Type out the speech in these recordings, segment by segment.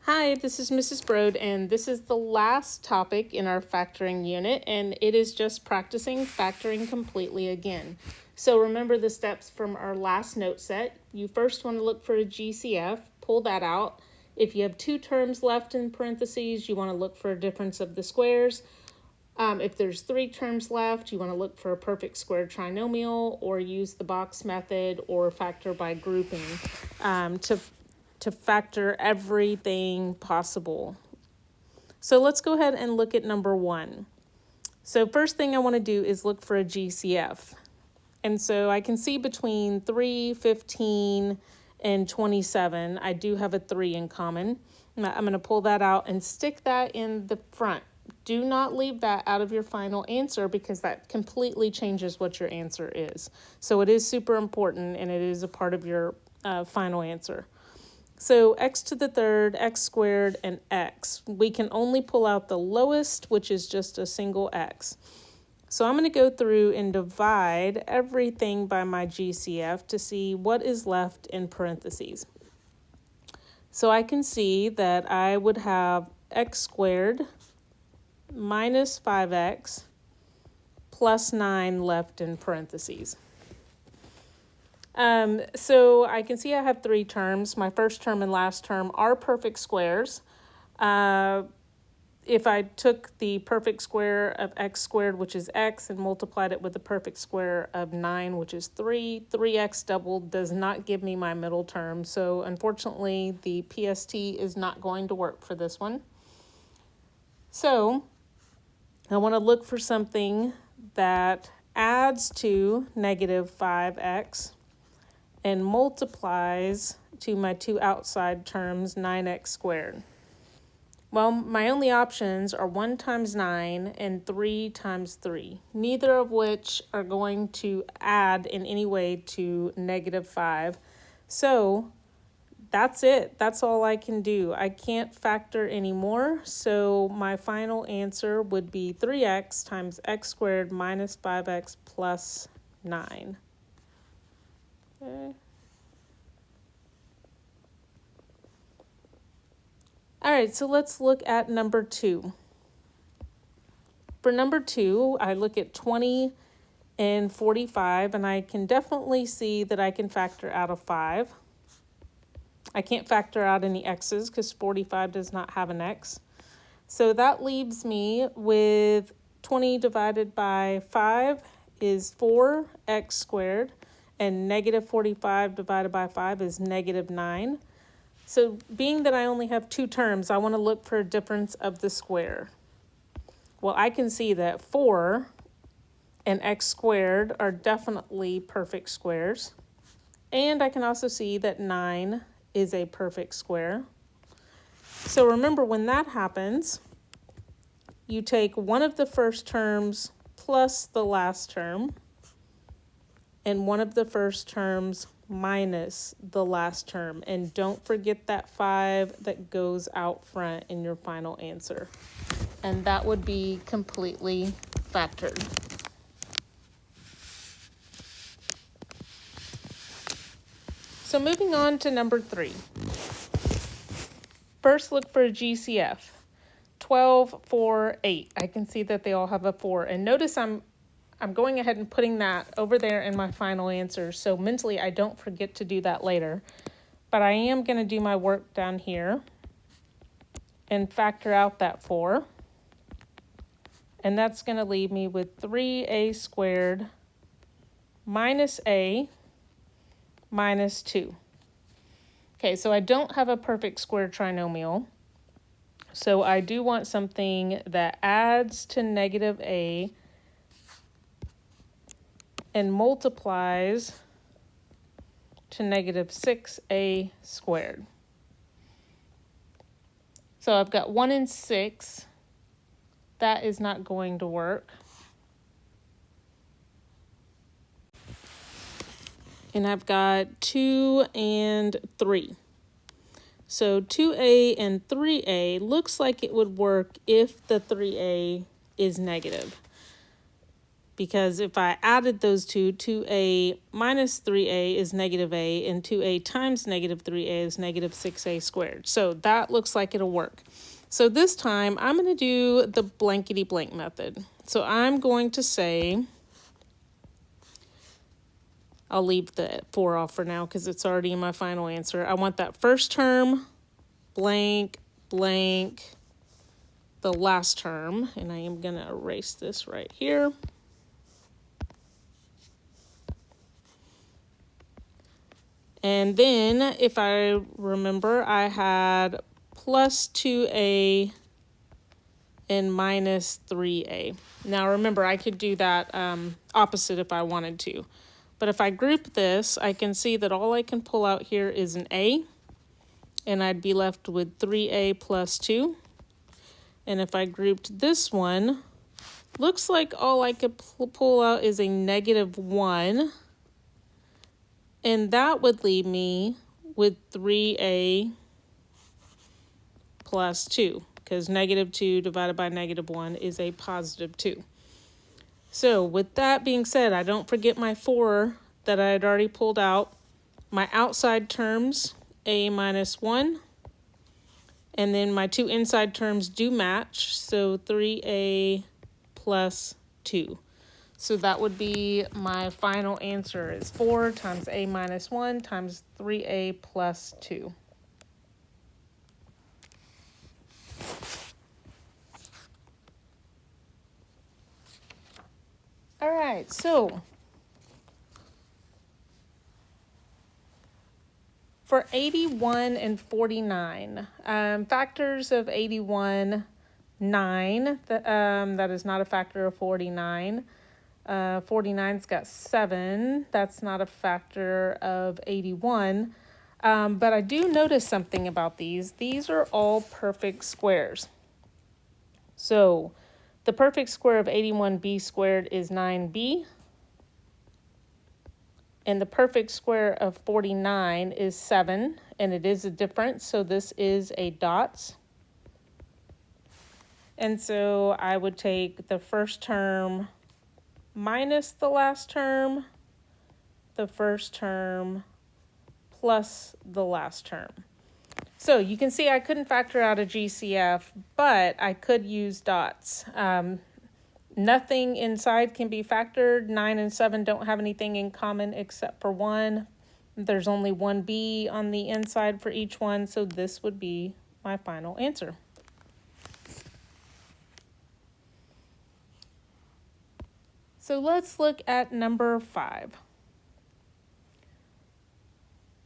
Hi, this is Mrs. Brode, and this is the last topic in our factoring unit, and it is just practicing factoring completely again. So remember the steps from our last note set. You first want to look for a GCF, pull that out. If you have two terms left in parentheses, you want to look for a difference of the squares. If there's three terms left, you want to look for a perfect square trinomial or use the box method or factor by grouping to factor everything possible. So let's go ahead and look at number 1. So first thing I want to do is look for a GCF. And so I can see between 3, 15, and 27, I do have a 3 in common. I'm going to pull that out and stick that in the front. Do not leave that out of your final answer because that completely changes what your answer is. So it is super important and it is a part of your final answer. So x to the third, x squared, and x. We can only pull out the lowest, which is just a single x. So I'm going to go through and divide everything by my GCF to see what is left in parentheses. So I can see that I would have x squared minus 5x plus 9 left in parentheses. So I can see I have 3 terms. My first term and last term are perfect squares. If I took the perfect square of x squared, which is x, and multiplied it with the perfect square of 9, which is 3, 3x doubled does not give me my middle term. So unfortunately, the PST is not going to work for this one. So I want to look for something that adds to negative 5x and multiplies to my two outside terms, 9x squared. Well, my only options are 1 times 9 and 3 times 3, neither of which are going to add in any way to negative 5. So that's it. That's all I can do. I can't factor anymore, so my final answer would be 3x times x squared minus 5x plus 9. Okay. All right, so let's look at number 2. For number 2, I look at 20 and 45, and I can definitely see that I can factor out a 5. I can't factor out any x's because 45 does not have an x. So that leaves me with 20 divided by 5 is 4x squared, and negative 45 divided by 5 is negative 9. So being that I only have 2 terms, I want to look for a difference of the square. Well, I can see that 4 and x squared are definitely perfect squares. And I can also see that 9 is a perfect square. So remember, when that happens, you take one of the first terms plus the last term, and one of the first terms minus the last term. And don't forget that 5 that goes out front in your final answer. And that would be completely factored. So moving on to number 3. First, look for a GCF. 12, 4, 8. I can see that they all have a 4. And notice I'm going ahead and putting that over there in my final answer, so mentally I don't forget to do that later. But I am going to do my work down here and factor out that 4. And that's going to leave me with 3a squared minus a minus 2. Okay, so I don't have a perfect square trinomial. So I do want something that adds to negative a and multiplies to negative 6a squared. So I've got 1 and 6. That is not going to work. And I've got 2 and 3. So 2a and 3a looks like it would work if the 3a is negative. because if I added those two, 2a minus 3a is negative a, and 2a times negative 3a is negative 6a squared. So that looks like it'll work. So this time I'm going to do the blankety blank method. So I'm going to say, I'll leave the 4 off for now because it's already in my final answer. I want that first term, blank, blank, the last term, and I am going to erase this right here. And then, if I remember, I had plus 2a and minus 3a. Now remember, I could do that opposite if I wanted to. But if I group this, I can see that all I can pull out here is an a, and I'd be left with 3a plus 2. And if I grouped this one, looks like all I could pull out is a negative 1. And that would leave me with 3a plus 2, because negative 2 divided by negative 1 is a positive 2. So with that being said, I don't forget my 4 that I had already pulled out. My outside terms, a minus 1. And then my 2 inside terms do match, so 3a plus 2. So that would be my final answer is 4 times a minus 1 times 3a plus 2. All right, so for 81 and 49, factors of 81, 9, that is not a factor of 49. 49's got 7, that's not a factor of 81. But I do notice something about these. These are all perfect squares. So the perfect square of 81b squared is 9b. And the perfect square of 49 is 7, and it is a difference, so this is a dots. And so I would take the first term minus the last term, the first term plus the last term. So you can see I couldn't factor out a GCF, but I could use dots. Nothing inside can be factored. 9 and 7 don't have anything in common except for 1. There's only one b on the inside for each one, so this would be my final answer. So let's look at number 5.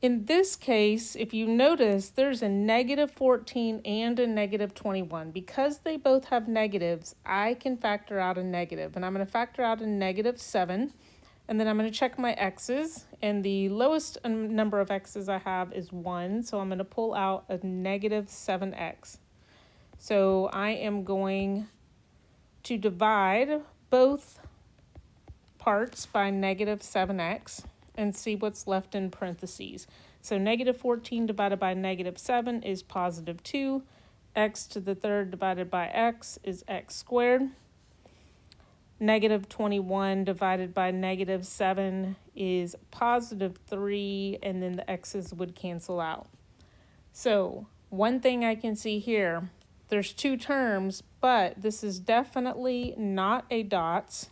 In this case, if you notice, there's a negative 14 and a negative 21. Because they both have negatives, I can factor out a negative. And I'm going to factor out a negative 7. And then I'm going to check my x's. And the lowest number of x's I have is 1. So I'm going to pull out a negative 7x. So I am going to divide both parts by negative 7x and see what's left in parentheses. So negative 14 divided by negative 7 is positive 2. X to the third divided by x is x squared. Negative 21 divided by negative 7 is positive 3, and then the x's would cancel out. So one thing I can see here, there's 2 terms, but this is definitely not a dots,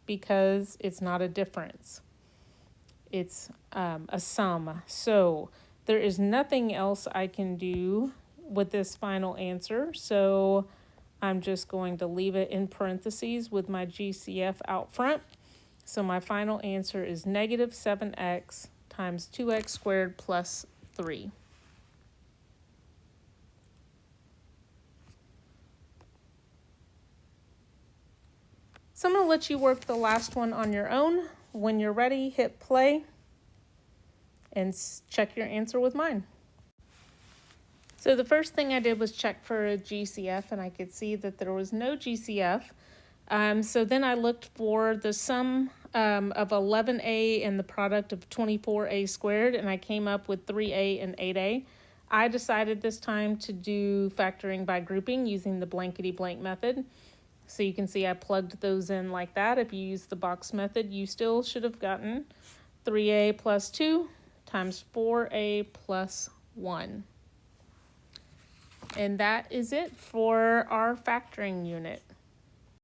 because it's not a difference. It's a sum. So there is nothing else I can do with this final answer. So I'm just going to leave it in parentheses with my GCF out front. So my final answer is negative 7x times 2x squared plus 3. So I'm going to let you work the last one on your own. When you're ready, hit play and check your answer with mine. So the first thing I did was check for a GCF, and I could see that there was no GCF. So then I looked for the sum of 11a and the product of 24a squared, and I came up with 3a and 8a. I decided this time to do factoring by grouping using the blankety blank method. So you can see I plugged those in like that. If you use the box method, you still should have gotten 3a plus 2 times 4a plus 1. And that is it for our factoring unit.